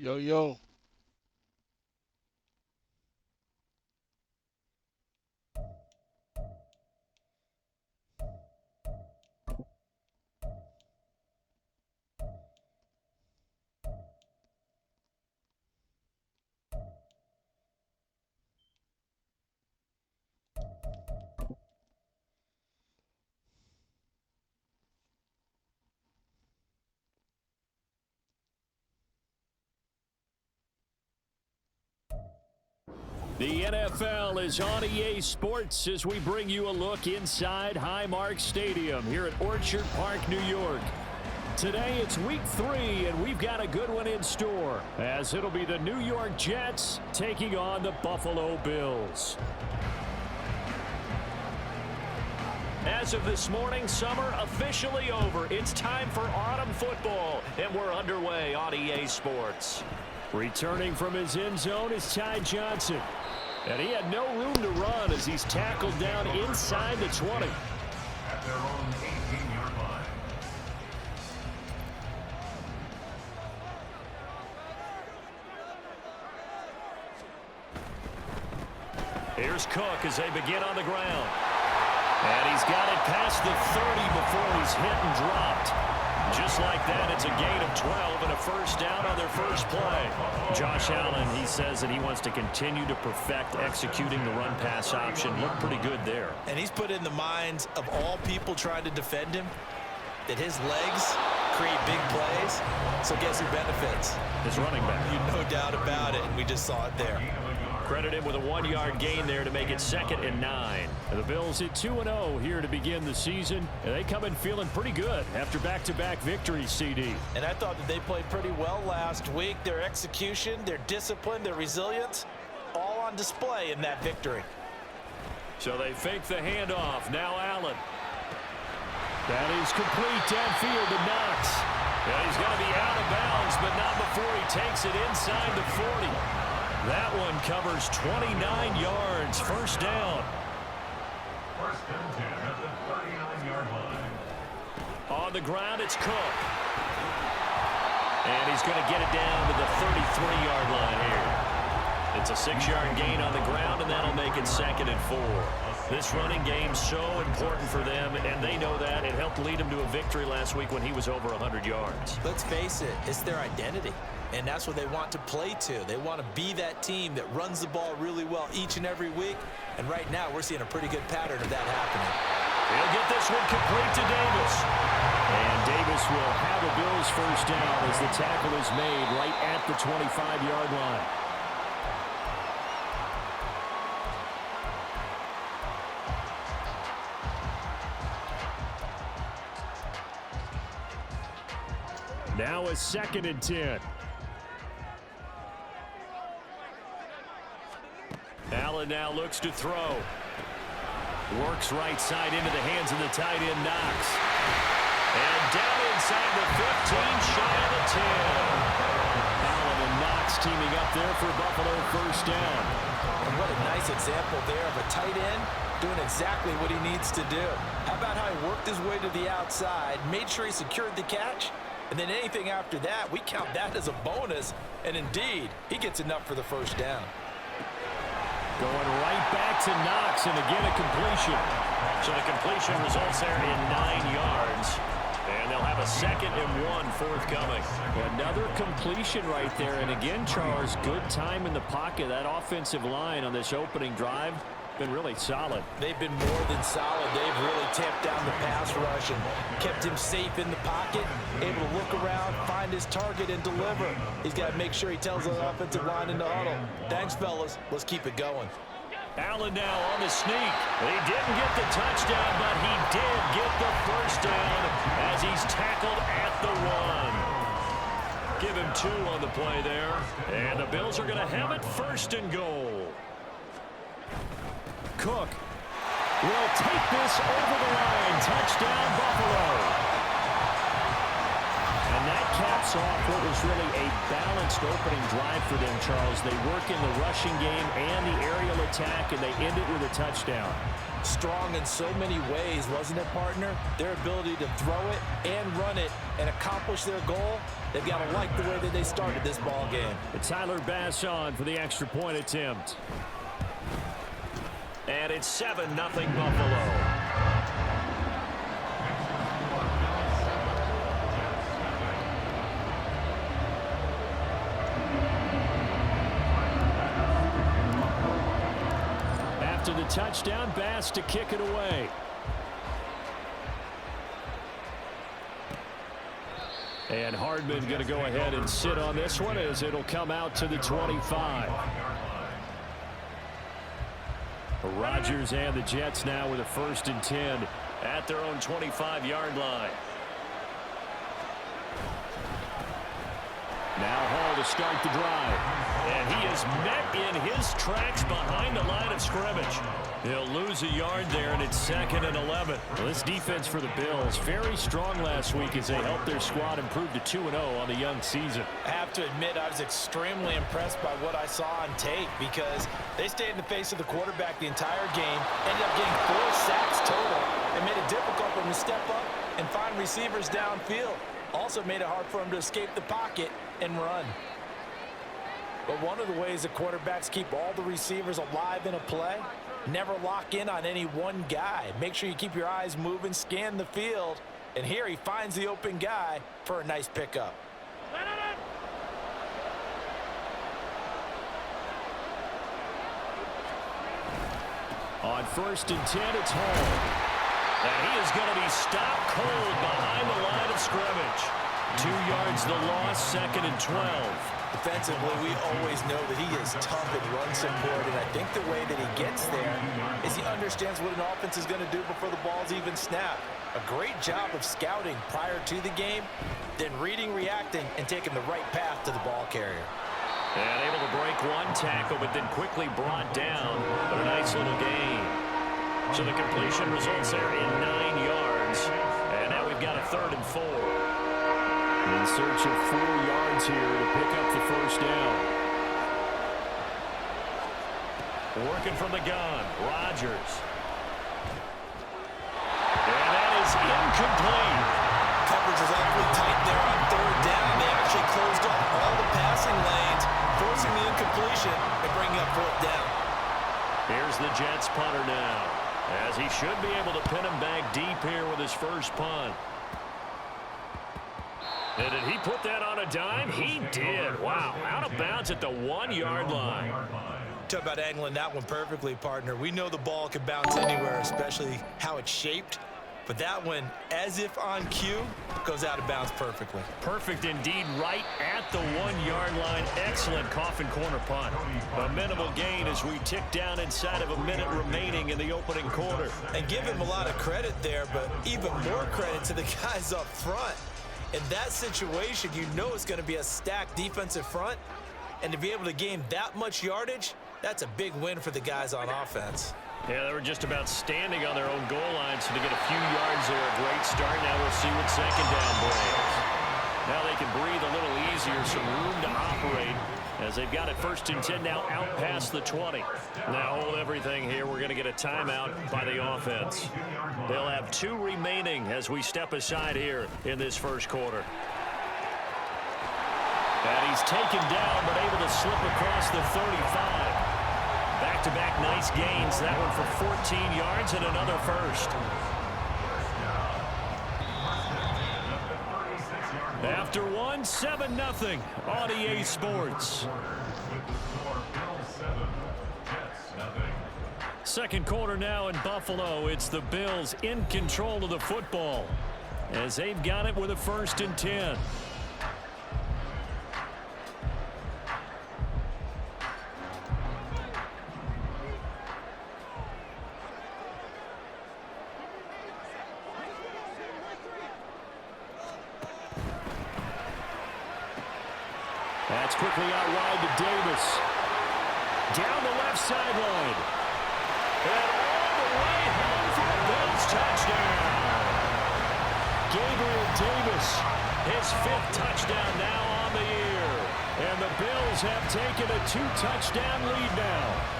Yo, yo. The NFL is on EA Sports as we bring you a look inside Highmark Stadium here at Orchard Park, New York. Today it's week 3 and we've got a good one in store as it'll be the New York Jets taking on the Buffalo Bills. As of this morning, summer officially over. It's time for autumn football and we're underway on EA Sports. Returning from his end zone is Ty Johnson. And he had no room to run as he's tackled down inside the 20. At their own 18-yard line. Here's Cook as they begin on the ground. And he's got it past the 30 before he's hit and dropped. Just like that, it's a gain of 12 and a first down on their first play. Josh Allen, he says that he wants to continue to perfect executing the run-pass option. Looked pretty good there. And he's put in the minds of all people trying to defend him that his legs create big plays. So guess who benefits? His running back. No doubt about it, and we just saw it there. Credit him with a 1-yard gain there to make it 2nd and 9. The Bills at 2-0 here to begin the season. And they come in feeling pretty good after back-to-back victories, CD. And I thought that they played pretty well last week. Their execution, their discipline, their resilience, all on display in that victory. So they fake the handoff. Now Allen. That is complete downfield to Knox. Yeah, he's going to be out of bounds, but not before he takes it inside the 40. That one covers 29 yards. First down. First and 10 at the 39-yard line. On the ground, it's Cook. And he's going to get it down to the 33-yard line here. It's a 6-yard gain on the ground, and that'll make it 2nd and 4. This running game's so important for them, and they know that. It helped lead him to a victory last week when he was over 100 yards. Let's face it, it's their identity. And that's what they want to play to. They want to be that team that runs the ball really well each and every week. And right now, we're seeing a pretty good pattern of that happening. He'll get this one complete to Davis. And Davis will have a Bills first down as the tackle is made right at the 25-yard line. Now a 2nd and 10. Allen now looks to throw. Works right side into the hands of the tight end, Knox. And down inside the 15, shy of the 10. Allen and Knox teaming up there for Buffalo first down. And what a nice example there of a tight end doing exactly what he needs to do. How about how he worked his way to the outside, made sure he secured the catch, and then anything after that, we count that as a bonus. And indeed, he gets enough for the first down. Going right back to Knox, and again a completion. So the completion results there in 9 yards. And they'll have a 2nd and 1 forthcoming. Another completion right there. And again, Charles, good time in the pocket. That offensive line on this opening drive been really solid. They've been more than solid. They've really tamped down the pass rush and kept him safe in the pocket, able to look around, find his target, and deliver. He's got to make sure he tells the offensive line in the huddle, thanks, fellas. Let's keep it going. Allen now on the sneak. He didn't get the touchdown, but he did get the first down as he's tackled at the 1. Give him 2 on the play there. And the Bills are going to have it 1st and goal. Cook will take this over the line. Touchdown, Buffalo. And that caps caps off what was really a balanced opening drive for them, Charles. They work in the rushing game and the aerial attack, and they end it with a touchdown. Strong in so many ways, wasn't it, partner? Their ability to throw it and run it and accomplish their goal, they've got to like the way that they started this ball game. It's Tyler Bass on for the extra point attempt. And it's 7-0 Buffalo. After the touchdown, Bass to kick it away. And Hardman going to go ahead and sit on this one as it'll come out to the 25. Rodgers and the Jets now with a 1st and 10 at their own 25-yard line. Now Hall to start the drive. And he is met in his tracks behind the line of scrimmage. He'll lose a yard there, and it's 2nd and 11. Well, this defense for the Bills, very strong last week as they helped their squad improve to 2-0 on the young season. I have to admit, I was extremely impressed by what I saw on tape because they stayed in the face of the quarterback the entire game, ended up getting 4 sacks total, and made it difficult for him to step up and find receivers downfield. Also made it hard for him to escape the pocket and run. But one of the ways that quarterbacks keep all the receivers alive in a play, never lock in on any one guy. Make sure you keep your eyes moving, scan the field, and here he finds the open guy for a nice pickup. On 1st and 10, it's Hall. And he is going to be stopped cold behind the line of scrimmage. 2 yards the loss, 2nd and 12. Defensively, we always know that he is tough in run support, and I think the way that he gets there is he understands what an offense is going to do before the ball's even snapped. A great job of scouting prior to the game, then reading, reacting, and taking the right path to the ball carrier. And able to break one tackle, but then quickly brought down. But a nice little gain. So the completion results there in 9 yards. And now we've got a 3rd and 4. In search of 4 yards here to pick up the 1st down. Working from the gun, Rodgers. And that is incomplete. Coverage is awfully tight there on 3rd down. They actually closed off all the passing lanes, forcing the incompletion and bringing up 4th down. Here's the Jets punter now, as he should be able to pin him back deep here with his first punt. And did he put that on a dime? He did. Wow. Out of bounds at the 1-yard line. Talk about angling that one perfectly, partner. We know the ball can bounce anywhere, especially how it's shaped. But that one, as if on cue, goes out of bounds perfectly. Perfect indeed, right at the 1-yard line. Excellent coffin corner punt. A minimal gain as we tick down inside of a minute remaining in the opening quarter. And give him a lot of credit there, but even more credit to the guys up front. In that situation, you know it's going to be a stacked defensive front. And to be able to gain that much yardage, that's a big win for the guys on offense. Yeah, they were just about standing on their own goal line, so to get a few yards there, a great start. Now we'll see what 2nd down brings. Now they can breathe a little easier, some room to operate as they've got it 1st and 10 now out past the 20. Now hold everything here. We're going to get a timeout by the offense. They'll have 2 remaining as we step aside here in this 1st quarter. And he's taken down but able to slip across the 35. Back-to-back nice gains. That one for 14 yards and another 1st. After one, 7-0 on EA Sports. 2nd quarter now in Buffalo. It's the Bills in control of the football as they've got it with a 1st and 10. That's quickly out wide to Davis. Down the left sideline. And all the way home for the Bills touchdown. Gabriel Davis His 5th touchdown now on the year. And the Bills have taken a 2-touchdown lead now.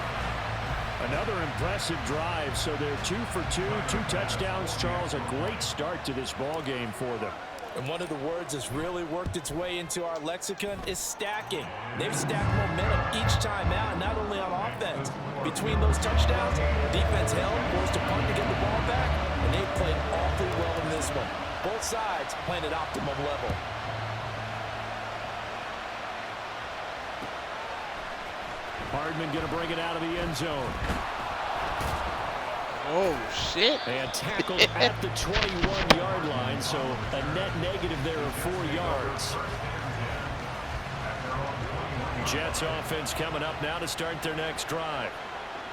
Another impressive drive, so they're 2 for 2, 2 touchdowns. Charles, a great start to this ball game for them. And one of the words that's really worked its way into our lexicon is stacking. They've stacked momentum each time out, not only on offense. Between those touchdowns, defense held, forced a punt to get the ball back, and they played awfully well in this one. Both sides playing at optimum level. Hardman going to bring it out of the end zone. Oh, shit. And tackled at the 21-yard line, so a net negative there of 4 yards. Jets offense coming up now to start their next drive.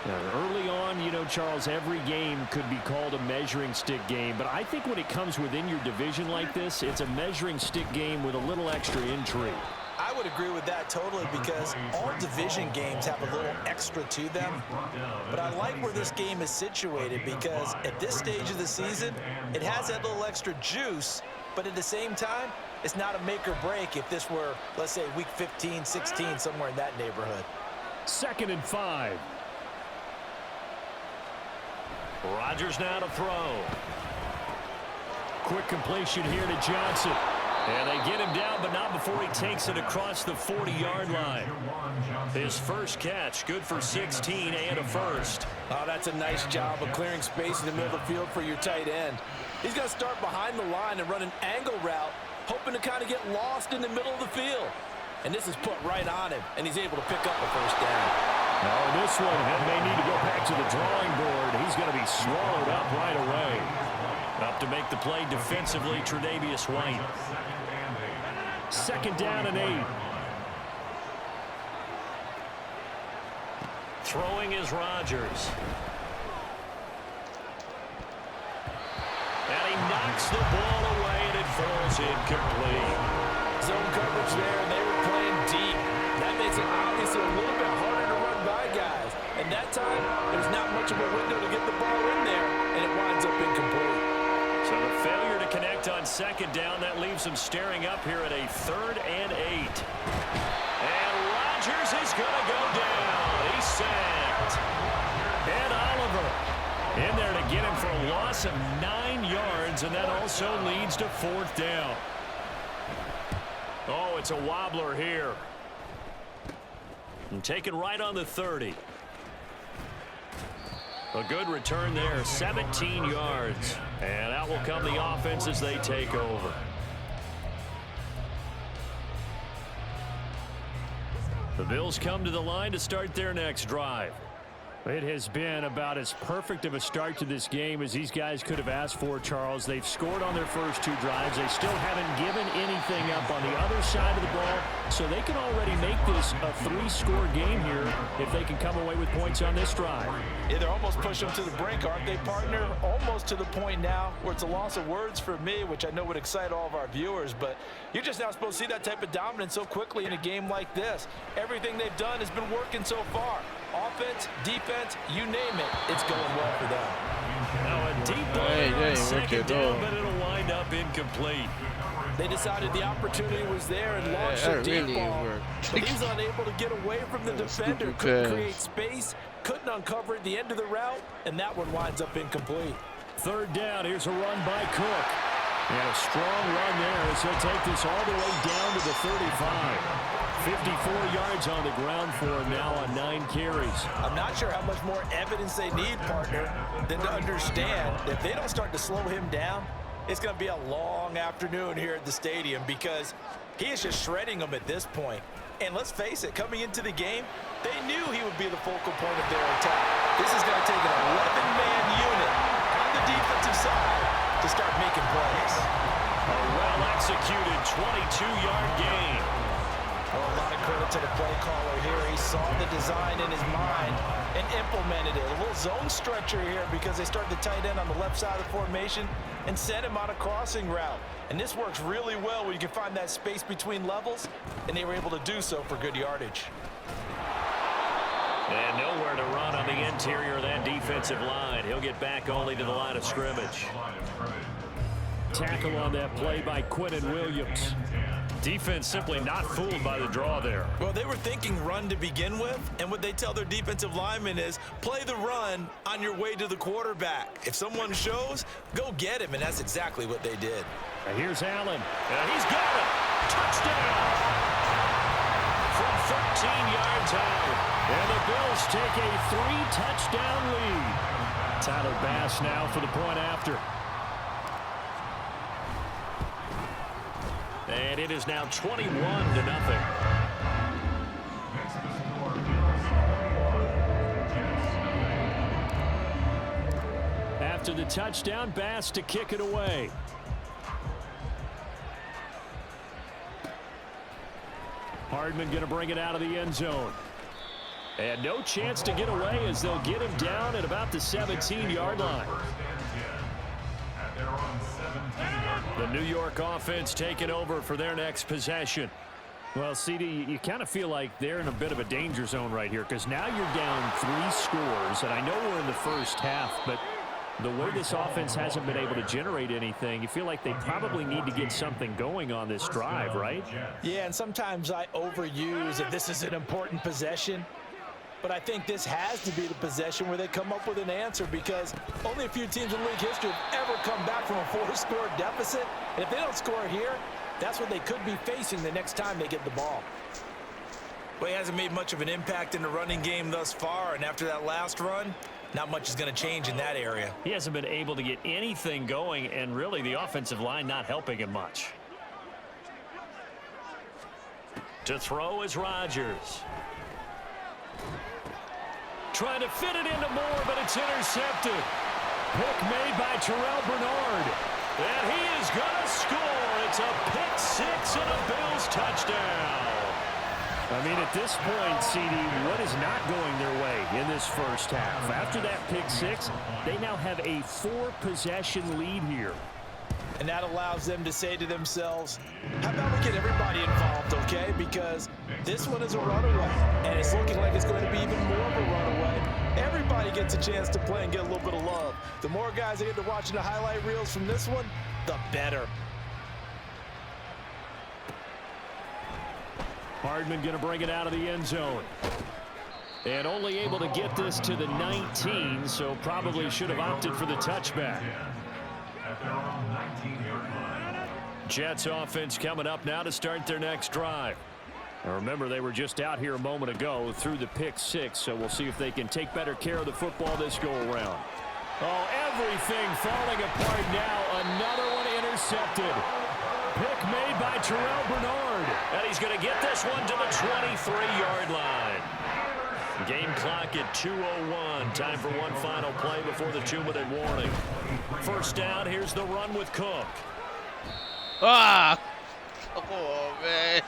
Now, early on, you know, Charles, every game could be called a measuring stick game, but I think when it comes within your division like this, it's a measuring stick game with a little extra intrigue. I would agree with that totally, because all division games have a little extra to them. But I like where this game is situated, because at this stage of the season, it has that little extra juice, but at the same time, it's not a make or break if this were, let's say, week 15, 16, somewhere in that neighborhood. 2nd and 5. Rodgers now to throw. Quick completion here to Johnson. And they get him down, but not before he takes it across the 40-yard line. His first catch, good for 16 and a first. Oh, that's a nice job of clearing space in the middle of the field for your tight end. He's going to start behind the line and run an angle route, hoping to kind of get lost in the middle of the field. And this is put right on him, and he's able to pick up a first down. Oh, this one may need to go back to the drawing board. He's going to be swallowed up right away. Up to make the play defensively, Tre'Davious White. 2nd down and 8. Throwing is Rodgers. And he knocks the ball away, and it falls incomplete. Zone coverage there, and they were playing deep. That makes it obviously a little bit harder to run by guys. And that time, there's not much of a window to get the ball in there, and it winds up incomplete. So the failure to connect on 2nd down, that leaves them staring up here at a 3rd and 8. And Rodgers is going to go down. He's sacked. And Oliver in there to get him for a loss of 9 yards, and that also leads to 4th down. Oh, it's a wobbler here. And taken right on the 30. A good return there, 17 yards. And out will come the offense as they take over. The Bills come to the line to start their next drive. It has been about as perfect of a start to this game as these guys could have asked for, Charles. They've scored on their first 2 drives. They still haven't given anything up on the other side of the ball, so they can already make this a 3-score game here if they can come away with points on this drive. Yeah, they're almost pushing them to the brink, aren't they, partner? Almost to the point now where it's a loss of words for me, which I know would excite all of our viewers, but you're just now supposed to see that type of dominance so quickly in a game like this. Everything they've done has been working so far. Offense, defense, you name it, it's going well for them. Now a deep ball on 2nd down, but it'll wind up incomplete. They decided the opportunity was there and launched a deep ball, but he's unable to get away from the defender, couldn't create space, couldn't uncover at the end of the route, and that one winds up incomplete. 3rd down, here's a run by Cook. And a strong run there as he'll take this all the way down to the 35. 54 yards on the ground for him now on 9 carries. I'm not sure how much more evidence they need, partner, than to understand that if they don't start to slow him down, it's going to be a long afternoon here at the stadium, because he is just shredding them at this point. And let's face it, coming into the game, they knew he would be the focal point of their attack. This is going to take an 11-man unit on the defensive side to start making plays. A well-executed 22-yard gain. Well, a lot of credit to the play caller here. He saw the design in his mind and implemented it. A little zone stretcher here because they started the tight end on the left side of the formation and sent him on a crossing route. And this works really well when you can find that space between levels, and they were able to do so for good yardage. And nowhere to run on the interior of that defensive line. He'll get back only to the line of scrimmage. tackle on that play by Quinnen Williams. Defense simply not fooled by the draw there. Well, they were thinking run to begin with, and what they tell their defensive linemen is play the run on your way to the quarterback. If someone shows, go get him, and that's exactly what they did. And here's Allen. And he's got it. Touchdown! From 13 yards out. And the Bills take a 3-touchdown lead. Tyler Bass now for the point after. And it is now 21-0. After the touchdown, Bass to kick it away. Hardman going to bring it out of the end zone. And no chance to get away as they'll get him down at about the 17-yard line. The New York offense taking over for their next possession. Well, CD, you kind of feel like they're in a bit of a danger zone right here because now you're down 3 scores, and I know we're in the first half, but the way this offense hasn't been able to generate anything, you feel like they probably need to get something going on this drive, right? Yeah, and sometimes I overuse if this is an important possession. But I think this has to be the possession where they come up with an answer because only a few teams in league history have ever come back from a 4-score deficit. And if they don't score here, that's what they could be facing the next time they get the ball. Well, he hasn't made much of an impact in the running game thus far. And after that last run, not much is going to change in that area. He hasn't been able to get anything going, and really the offensive line not helping him much. To throw is Rodgers. Trying to fit it into Moore, but it's intercepted. Pick made by Terrell Bernard. And he is going to score. It's a pick 6 and a Bills touchdown. I mean, at this point, CD, what is not going their way in this first half? After that pick 6, they now have a 4-possession lead here. And that allows them to say to themselves, how about we get everybody involved, okay? Because this one is a runaway, and it's looking like it's going to be even more of a runaway. Everybody gets a chance to play and get a little bit of love. The more guys that get to watching the highlight reels from this one, the better. Hardman going to bring it out of the end zone. And only able to get this to the 19, so probably should have opted for the touchback. Jets offense coming up now to start their next drive. Now remember, they were just out here a moment ago through the pick 6, so we'll see if they can take better care of the football this go-around. Oh, everything falling apart now. Another one intercepted. Pick made by Terrell Bernard. And he's going to get this one to the 23-yard line. Game clock at 2:01. Time for one final play before the 2-minute warning. First down, here's the run with Cook. Ah! Come on, man.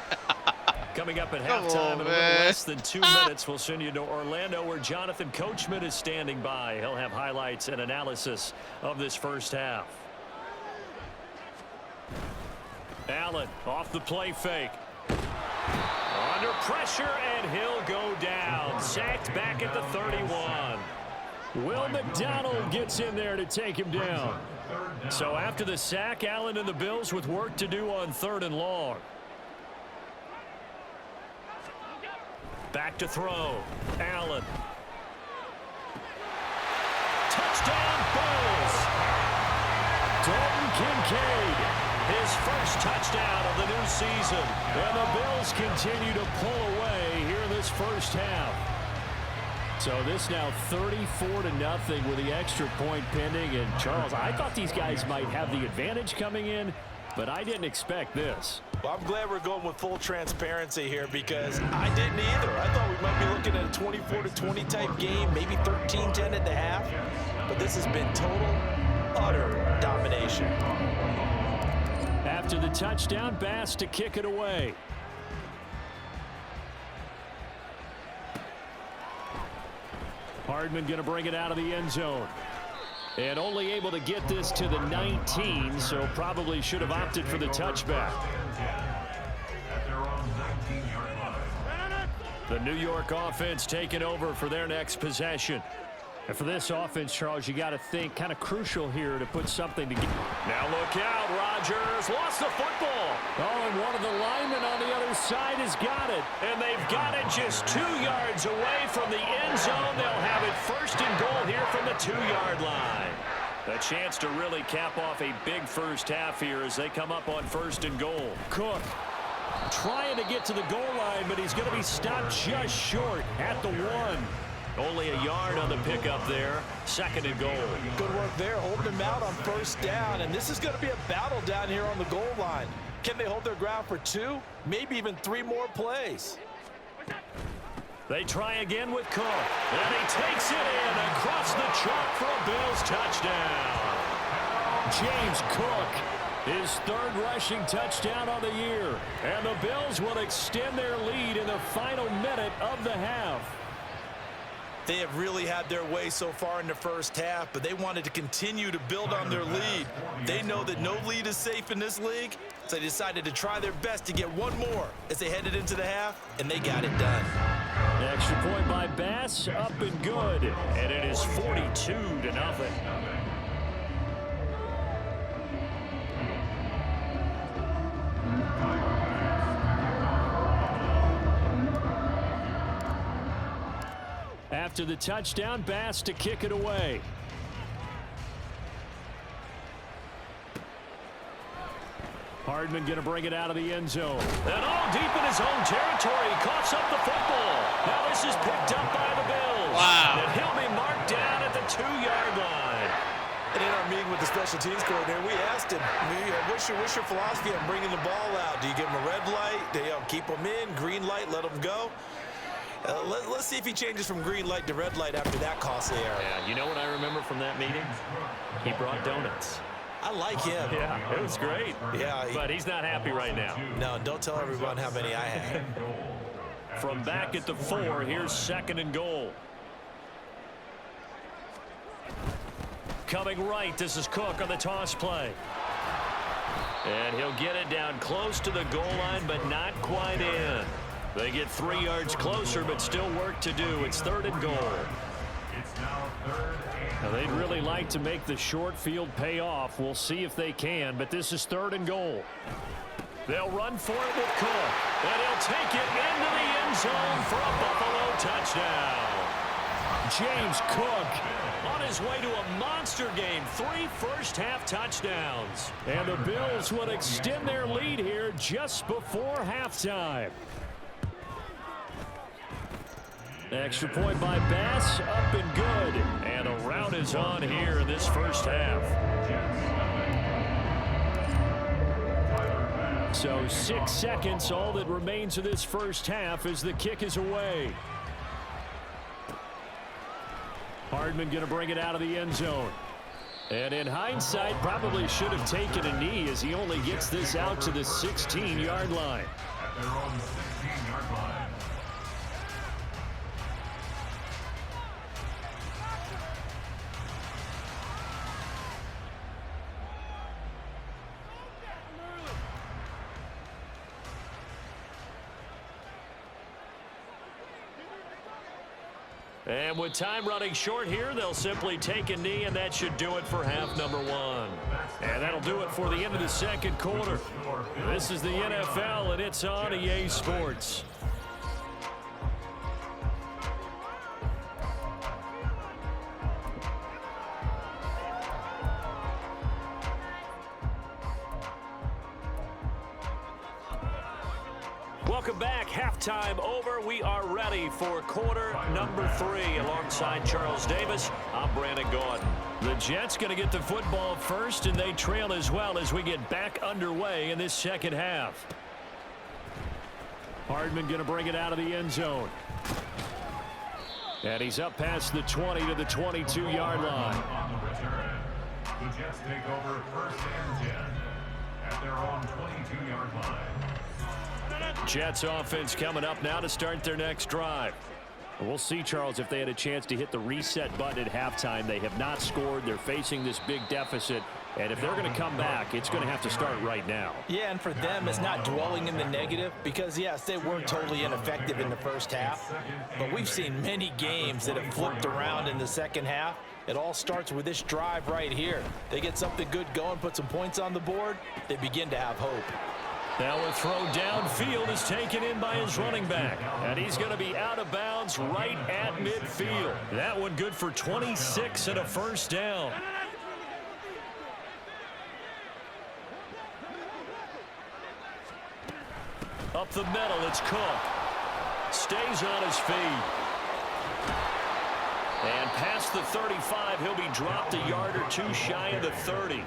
Coming up at halftime in a little less than 2 minutes, we'll send you to Orlando where Jonathan Coachman is standing by. He'll have highlights and analysis of this first half. Allen off the play fake. Under pressure, and he'll go down. Sacked back at the 31. Will McDonald gets in there to take him down. So after the sack, Allen and the Bills with work to do on 3rd and long. Back to throw. Allen. Touchdown, Bills. Dalton Kincaid. His first touchdown of the new season. And the Bills continue to pull away here in this first half. So this now 34-0 with the extra point pending. And Charles, I thought these guys might have the advantage coming in, but I didn't expect this. Well, I'm glad we're going with full transparency here because I didn't either. I thought we might be looking at a 24-20 type game, maybe 13-10 at the half. But this has been total, utter domination. After the touchdown, Bass to kick it away. Hardman going to bring it out of the end zone. And only able to get this to the 19, so probably should have opted for the touchback. The New York offense taking over for their next possession. And for this offense, Charles, you got to think kind of crucial here to put something together. Now look out, Rodgers lost the football. Oh, and one of the linemen on the other side has got it. And they've got it just 2 yards away from the end zone. They'll have it first and goal here from the 2-yard line. A chance to really cap off a big first half here as they come up on first and goal. Cook trying to get to the goal line, but he's going to be stopped just short at the 1. Only a yard on the pickup there. Second and goal. Good work there, holding him out on first down. And this is going to be a battle down here on the goal line. Can they hold their ground for 2, maybe even 3 more plays? They try again with Cook. And he takes it in across the chalk for a Bills touchdown. James Cook, his 3rd rushing touchdown on the year. And the Bills will extend their lead in the final minute of the half. They have really had their way so far in the first half, but they wanted to continue to build on their lead. They know that no lead is safe in this league, so they decided to try their best to get 1 more as they headed into the half, and they got it done. Extra point by Bass, up and good, and it is 42-0. After the touchdown, Bass to kick it away. Hardman going to bring it out of the end zone. And all deep in his own territory. Coughs up the football. Now this is picked up by the Bills. Wow. And he'll be marked down at the 2-yard line. And in our meeting with the special teams coordinator, we asked him, what's your philosophy on bringing the ball out? Do you give him a red light? Do you keep him in? Green light, let him go? Let's see if he changes from green light to red light after that costly error. Yeah, you know what I remember from that meeting? He brought donuts. I like him. Yeah, it was great. Yeah. But he's not happy right now. No, don't tell everyone how many I had. From back at the 4, here's second and goal. Coming right, this is Cook on the toss play. And he'll get it down close to the goal line, but not quite in. They get 3 yards closer, but still work to do. It's 3rd and goal. It's now 3rd and Now, they'd really like to make the short field pay off. We'll see if they can, but this is 3rd and goal. They'll run for it with Cook, and he'll take it into the end zone for a Buffalo touchdown. James Cook on his way to a monster game, 3 first-half touchdowns. And the Bills would extend their lead here just before halftime. Extra point by Bass, up and good. And a rout is on here in this first half. So 6 seconds, all that remains of this first half as the kick is away. Hardman going to bring it out of the end zone. And in hindsight, probably should have taken a knee as he only gets this out to the 16-yard line. at their own 16-yard line. And with time running short here, they'll simply take a knee, and that should do it for half number 1. And that'll do it for the end of the second quarter. This is the NFL, and it's on EA Sports. Welcome back. Halftime over. We are ready for quarter number 3. Alongside Charles Davis, I'm Brandon Gordon. The Jets going to get the football first, and they trail as well as we get back underway in this second half. Hardman going to bring it out of the end zone. And he's up past the 20 to the 22-yard line. On the return, the Jets take over 1st and 10 at their own 22-yard line. Jets offense coming up now to start their next drive. We'll see, Charles, if they had a chance to hit the reset button at halftime. They have not scored. They're facing this big deficit. And if they're going to come back, it's going to have to start right now. Yeah, and for them, it's not dwelling in the negative because, yes, they were totally ineffective in the first half. But we've seen many games that have flipped around in the second half. It all starts with this drive right here. They get something good going, put some points on the board, they begin to have hope. Now a throw downfield is taken in by his running back. And he's going to be out of bounds right at midfield. That one good for 26 and a first down. Up the middle, it's Cook. Stays on his feet. And past the 35, he'll be dropped a yard or two shy of the 30.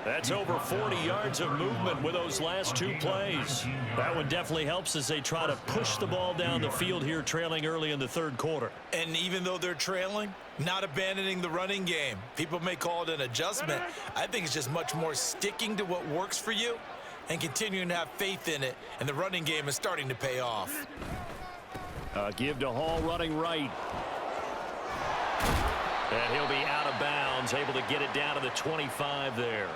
That's over 40 yards of movement with those last two plays. That one definitely helps as they try to push the ball down the field here, trailing early in the third quarter. And even though they're trailing, not abandoning the running game. People may call it an adjustment. I think it's just much more sticking to what works for you and continuing to have faith in it, and the running game is starting to pay off. Give to Hall running right. And he'll be out of bounds, able to get it down to the 25 there.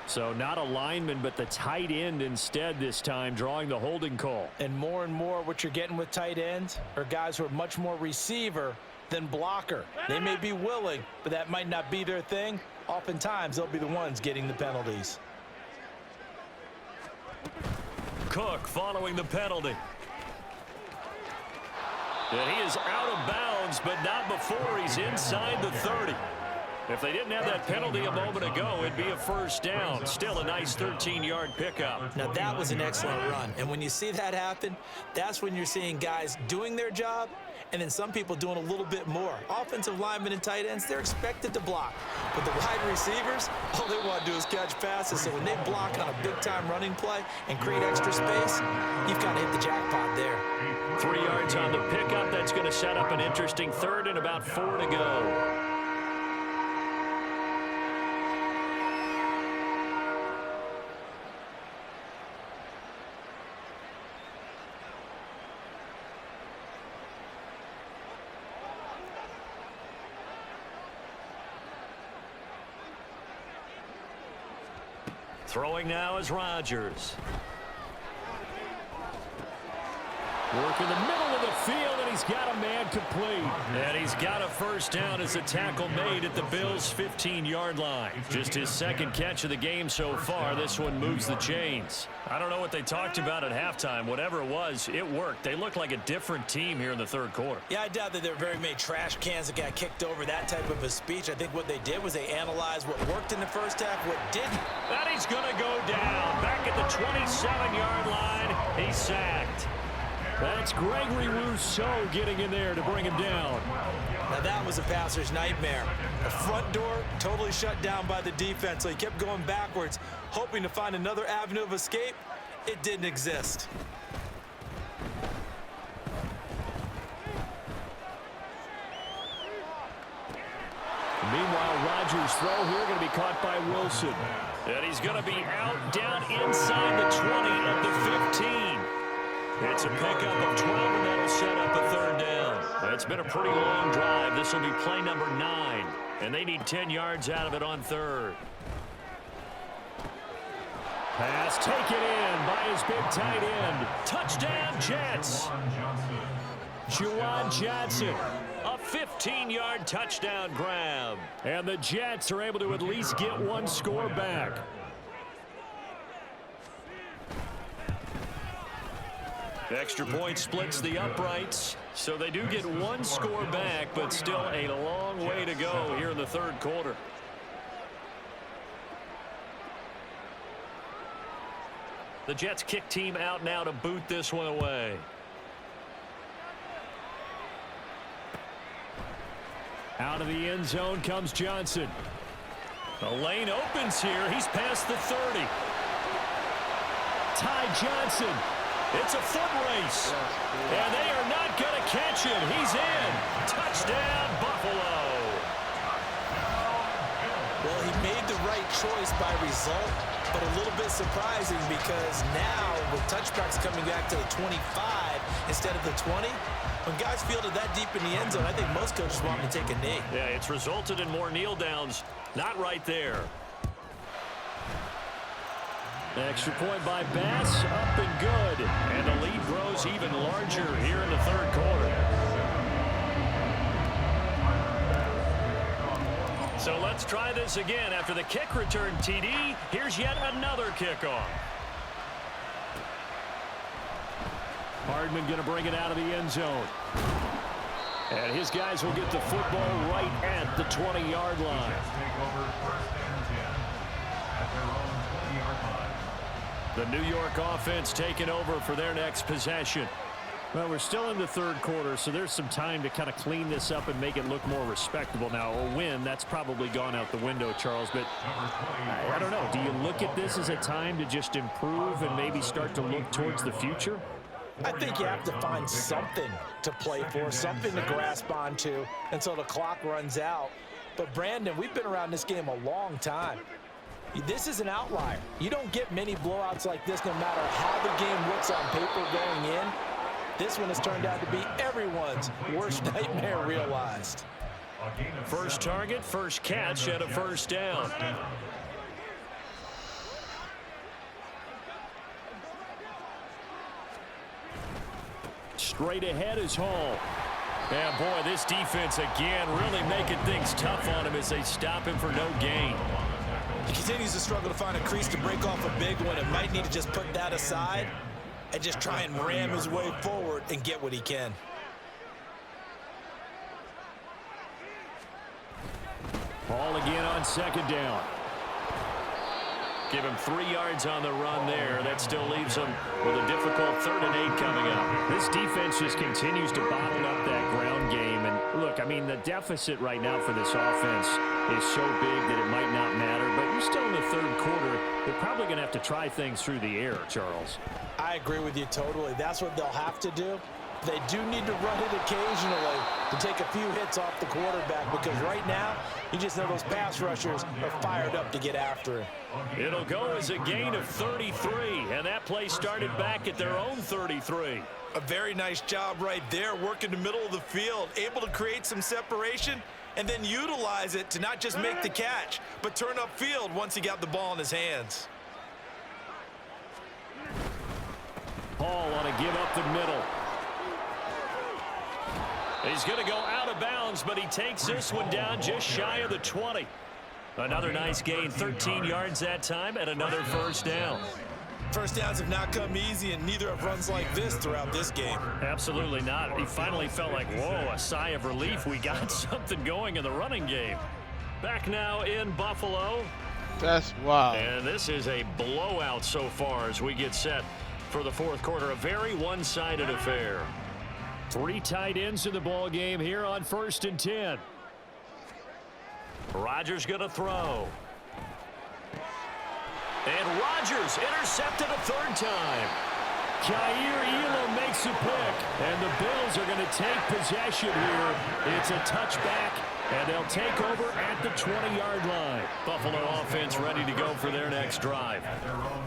So not a lineman, but the tight end instead this time, drawing the holding call. And more what you're getting with tight ends are guys who are much more receiver than blocker. They may be willing, but that might not be their thing. Oftentimes, they'll be the ones getting the penalties. Cook following the penalty. And he is out of bounds, but not before he's inside the 30. If they didn't have that penalty a moment ago, it'd be a first down. Still a nice 13-yard pickup. Now, that was an excellent run. And when you see that happen, that's when you're seeing guys doing their job and then some people doing a little bit more. Offensive linemen and tight ends, they're expected to block. But the wide receivers, all they want to do is catch passes. So when they block on a big-time running play and create extra space, you've got to hit the jackpot there. 3 yards on the pickup. That's going to set up an interesting third and about 4 to go. Throwing now is Rodgers. Work in the middle of the field, and he's got a man complete. And he's got a first down as the tackle made at the Bills' 15-yard line. Just his second catch of the game so far. This one moves the chains. I don't know what they talked about at halftime. Whatever it was, it worked. They look like a different team here in the third quarter. Yeah, I doubt that there were very many trash cans that got kicked over, that type of a speech. I think what they did was they analyzed what worked in the first half, what didn't. And he's going to go down. Back at the 27-yard line, he's sacked. That's Gregory Rousseau getting in there to bring him down. Now that was a passer's nightmare. The front door totally shut down by the defense, so he kept going backwards, hoping to find another avenue of escape. It didn't exist. Meanwhile, Rodgers' throw here going to be caught by Wilson. And he's going to be out down inside the 20 at the 15. It's a pickup of 12, and that'll set up a third down. It's been a pretty long drive. This will be play number 9, and they need 10 yards out of it on third. Pass taken in by his big tight end. Touchdown, Jets. Juwan Johnson, a 15-yard touchdown grab. And the Jets are able to at least get one score back. Extra point splits the uprights, so they do get one score back, but still a long way to go here in the third quarter. The Jets kick team out now to boot this one away. Out of the end zone comes Johnson. The lane opens here. He's past the 30. Ty Johnson. It's a foot race, and they are not going to catch him. He's in. Touchdown, Buffalo. Well, he made the right choice by result, but a little bit surprising because now with touchbacks coming back to the 25 instead of the 20, when guys fielded that deep in the end zone, I think most coaches want him to take a knee. Yeah, it's resulted in more kneel downs. Not right there. Extra point by Bass, up and good. And the lead grows even larger here in the third quarter. So let's try this again. After the kick return TD, here's yet another kickoff. Hardman going to bring it out of the end zone. And his guys will get the football right at the 20-yard line. The New York offense taking over for their next possession. Well, we're still in the third quarter, so there's some time to kind of clean this up and make it look more respectable. Now, a win, that's probably gone out the window, Charles, but I don't know. Do you look at this as a time to just improve and maybe start to look towards the future? I think you have to find something to play for, something to grasp onto until the clock runs out. But, Brandon, we've been around this game a long time. This is an outlier. You don't get many blowouts like this no matter how the game looks on paper going in. This one has turned out to be everyone's worst nightmare realized. First target, first catch at a first down. Straight ahead is Hall. And boy, this defense again really making things tough on him as they stop him for no gain. He continues to struggle to find a crease to break off a big one and might need to just put that aside and just try and ram his way forward and get what he can. Hall again on second down. Give him 3 yards on the run there. That still leaves him with a difficult 3rd and 8 coming up. This defense just continues to bottle up that ground game. And look, I mean, the deficit right now for this offense is so big that it might not matter. But you're still in the third quarter. They're probably going to have to try things through the air, Charles. I agree with you totally. That's what they'll have to do. They do need to run it occasionally to take a few hits off the quarterback because right now, you just know those pass rushers are fired up to get after him. It'll go as a gain of 33, and that play started back at their own 33. A very nice job right there, working the middle of the field, able to create some separation and then utilize it to not just make the catch, but turn upfield once he got the ball in his hands. Hall on a give up the middle. He's going to go out of bounds, but he takes this one down just shy of the 20. Another nice gain, 13 yards that time, and another first down. First downs have not come easy, and neither have runs like this throughout this game. Absolutely not. He finally felt like, whoa, a sigh of relief. We got something going in the running game. Back now in Buffalo. That's wild. And this is a blowout so far as we get set for the fourth quarter. A very one-sided affair. 3 tight ends in the ball game here on 1st and 10. Rodgers going to throw. And Rodgers intercepted a 3rd time. Kaiir Elam makes a pick. And the Bills are going to take possession here. It's a touchback, and they'll take over at the 20-yard line. Buffalo offense ready to go for their next drive.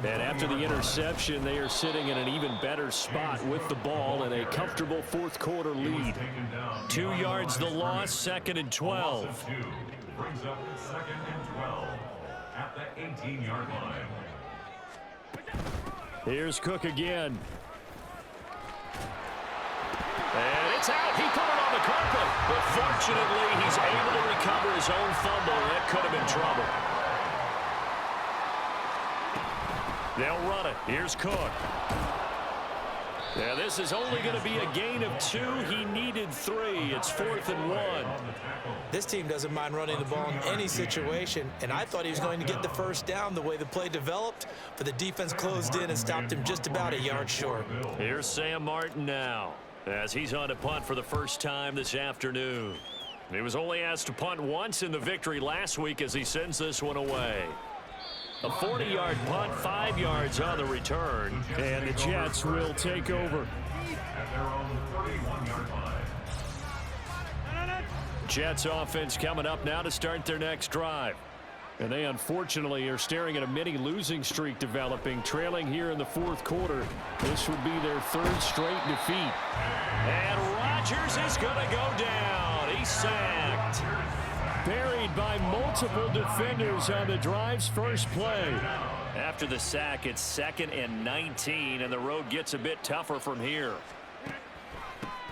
And after the interception, they are sitting in an even better spot with the ball and a comfortable fourth quarter lead. 2 yards the loss, 2nd and 12. Brings up 2nd and 12 at the 18-yard line. Here's Cook again. And it's out. He put it on the carpet. But fortunately, he's able to recover his own fumble. That could have been trouble. They'll run it. Here's Cook. Yeah, this is only going to be a gain of 2. He needed 3. It's 4th and 1. This team doesn't mind running the ball in any situation, and I thought he was going to get the first down the way the play developed, but the defense closed in and stopped him just about a yard short. Here's Sam Martin now, as he's on to punt for the first time this afternoon. He was only asked to punt once in the victory last week as he sends this one away. A 40-yard punt, 5 yards on the return, and the Jets will take over. At their own 31-yard line. Jets offense coming up now to start their next drive. And they unfortunately are staring at a mini losing streak developing, trailing here in the fourth quarter. This would be their 3rd straight defeat. And Rodgers is going to go down. He's sacked. Buried by multiple defenders on the drive's first play. After the sack, it's 2nd and 19, and the road gets a bit tougher from here.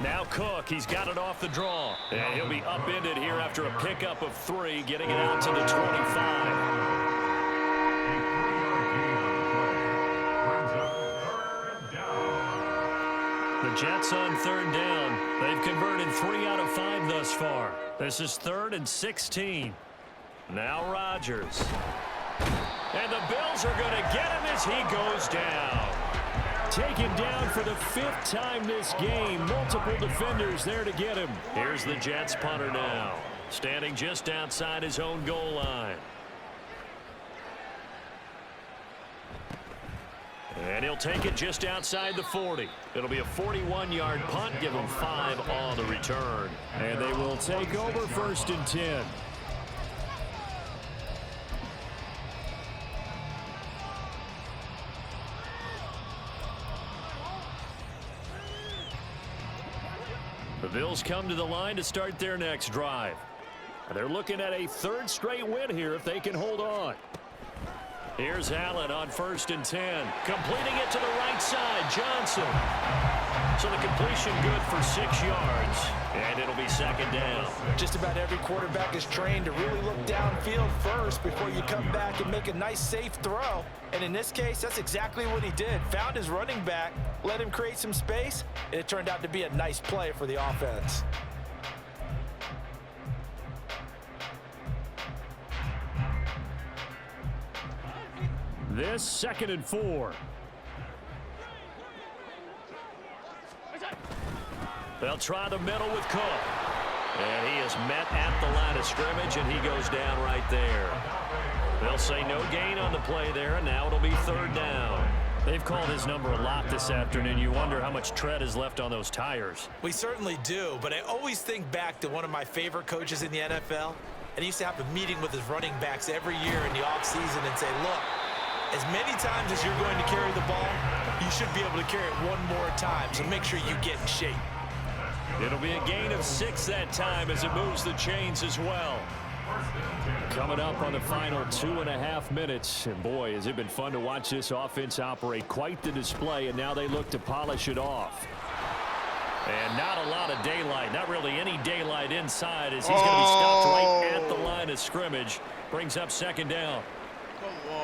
Now Cook, he's got it off the draw. And he'll be upended here after a pickup of 3, getting it out to the 25. The Jets on 3rd down. They've converted 3 out of 5 thus far. This is 3rd and 16. Now Rodgers. And the Bills are going to get him as he goes down. Taken down for the 5th time this game. Multiple defenders there to get him. Here's the Jets punter now. Standing just outside his own goal line. And he'll take it just outside the 40. It'll be a 41-yard punt. Give him 5 on the return. And they will take over 1st and 10. The Bills come to the line to start their next drive. They're looking at a 3rd straight win here if they can hold on. Here's Allen on 1st and 10. Completing it to the right side. Johnson. So the completion good for 6 yards. And it'll be 2nd down. Just about every quarterback is trained to really look downfield first before you come back and make a nice, safe throw. And in this case, that's exactly what he did. Found his running back, let him create some space, and it turned out to be a nice play for the offense. This 2nd and 4. They'll try the middle with Cook. And he is met at the line of scrimmage, and he goes down right there. They'll say no gain on the play there, and now it'll be 3rd down. They've called his number a lot this afternoon. You wonder how much tread is left on those tires. We certainly do, but I always think back to one of my favorite coaches in the NFL, and he used to have a meeting with his running backs every year in the offseason and say, look, as many times as you're going to carry the ball, you should be able to carry it one more time, so make sure you get in shape. It'll be a gain of 6 that time as it moves the chains as well. Coming up on the final 2.5 minutes. And boy, has it been fun to watch this offense operate. Quite the display, and now they look to polish it off. And not a lot of daylight, not really any daylight inside as he's going to be stopped right at the line of scrimmage. Brings up 2nd down.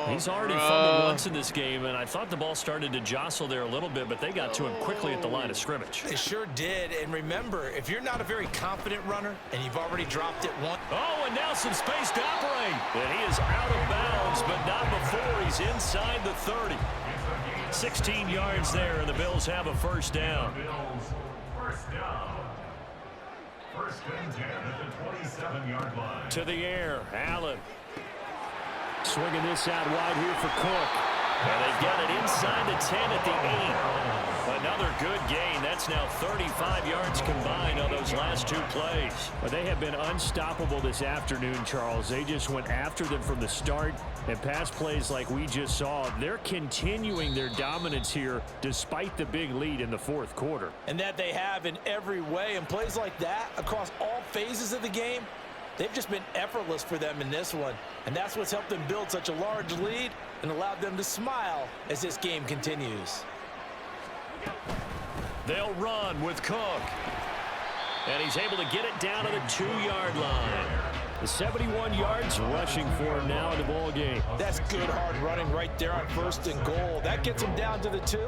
He's already fumbled once in this game, and I thought the ball started to jostle there a little bit, but they got to him quickly at the line of scrimmage. They sure did, and remember, if you're not a very confident runner and you've already dropped it once. Oh, and now some space to operate. And he is out of bounds, but not before he's inside the 30. 16 yards there, and the Bills have a 1st down. First down. 1st and 10 at the 27-yard line. To the air, Allen. Swinging this out wide here for Cook. And they've got it inside the 10 at the 8. Another good gain. That's now 35 yards combined on those last 2 plays. But they have been unstoppable this afternoon, Charles. They just went after them from the start. And pass plays like we just saw, they're continuing their dominance here despite the big lead in the 4th quarter. And that they have in every way. And plays like that across all phases of the game, they've just been effortless for them in this one. And that's what's helped them build such a large lead and allowed them to smile as this game continues. They'll run with Cook. And he's able to get it down to the 2-yard line. The 71 yards rushing for him now in the ball game. That's good hard running right there on 1st and goal. That gets him down to the 2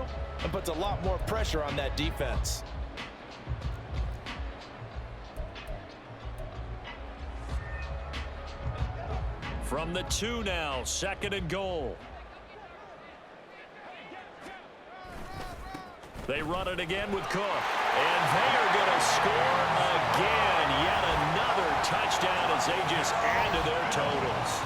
and puts a lot more pressure on that defense. From the 2 now, 2nd and goal. They run it again with Cook. And they are going to score again. Yet another touchdown as they just add to their totals.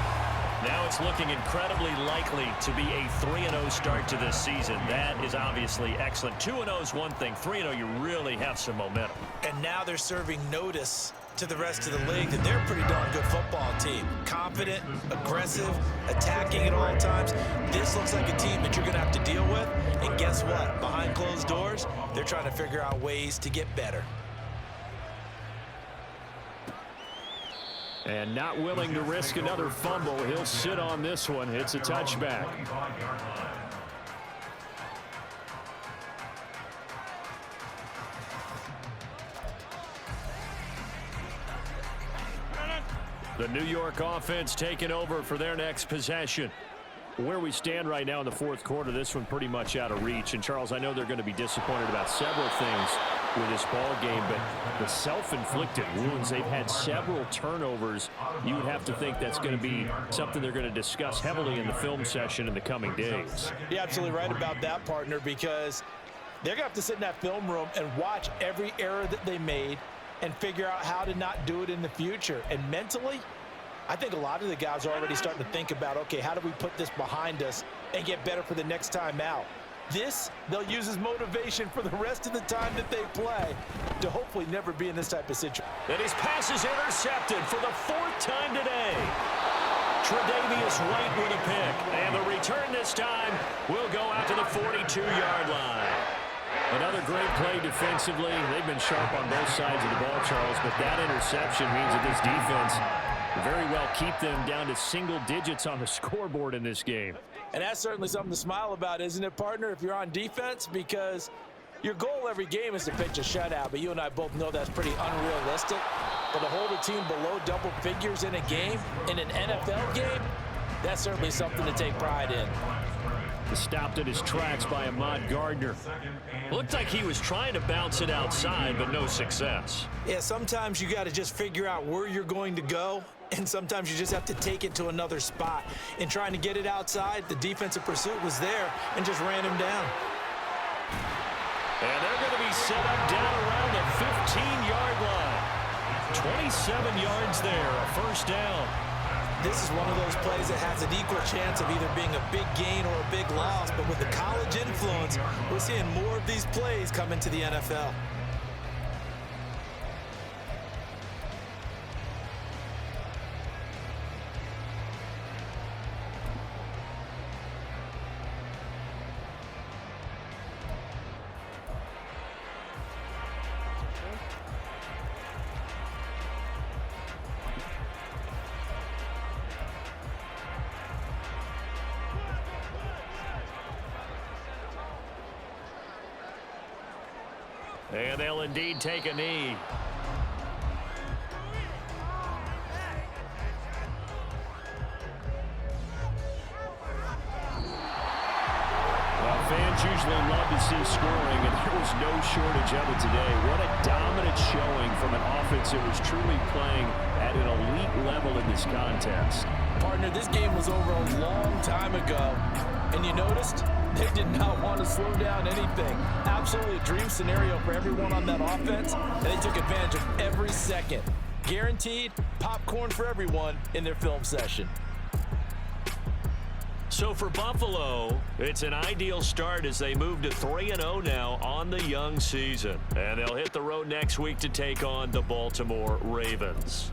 Now it's looking incredibly likely to be a 3-0 start to this season. That is obviously excellent. 2-0 is one thing. 3-0, you really have some momentum. And now they're serving notice to the rest of the league that they're a pretty darn good football team. Confident, aggressive, attacking at all times. This looks like a team that you're going to have to deal with. And guess what? Behind closed doors, they're trying to figure out ways to get better. And not willing to risk another fumble. He'll sit on this one. It's a touchback. The New York offense taking over for their next possession. Where we stand right now in the fourth quarter, this one pretty much out of reach. And, Charles, I know they're going to be disappointed about several things with this ball game, but the self-inflicted wounds, they've had several turnovers. You would have to think that's going to be something they're going to discuss heavily in the film session in the coming days. You're absolutely right about that, partner, because they're going to have to sit in that film room and watch every error that they made and figure out how to not do it in the future. And mentally, I think a lot of the guys are already starting to think about, okay, how do we put this behind us and get better for the next time out? This, they'll use as motivation for the rest of the time that they play to hopefully never be in this type of situation. And his pass is intercepted for the fourth time today. Tre'Davious White with a pick. And the return this time will go out to the 42-yard line. Another great play defensively. They've been sharp on both sides of the ball, Charles, but that interception means that this defense very well keep them down to single digits on the scoreboard in this game. And that's certainly something to smile about, isn't it, partner, if you're on defense? Because your goal every game is to pitch a shutout, but you and I both know that's pretty unrealistic. But to hold a team below double figures in a game, in an NFL game, that's certainly something to take pride in. Stopped in his tracks by Ahmad Gardner. Looked like he was trying to bounce it outside, but no success. Yeah, sometimes you got to just figure out where you're going to go, and sometimes you just have to take it to another spot. In trying to get it outside, the defensive pursuit was there and just ran him down. And they're going to be set up down around the 15-yard line. 27 yards there, a first down. This is one of those plays that has an equal chance of either being a big gain or a big loss, but with the college influence, we're seeing more of these plays come into the NFL. And they'll indeed take a knee. Well, fans usually love to see scoring, and there was no shortage of it today. What a dominant showing from an offense that was truly playing at an elite level in this contest. Partner, this game was over a long time ago, and you noticed they did not want to slow down anything. Absolutely a dream scenario for everyone on that offense, and they took advantage of every second. Guaranteed popcorn for everyone in their film session. So for Buffalo, it's an ideal start as they move to 3-0 now on the young season. And they'll hit the road next week to take on the Baltimore Ravens.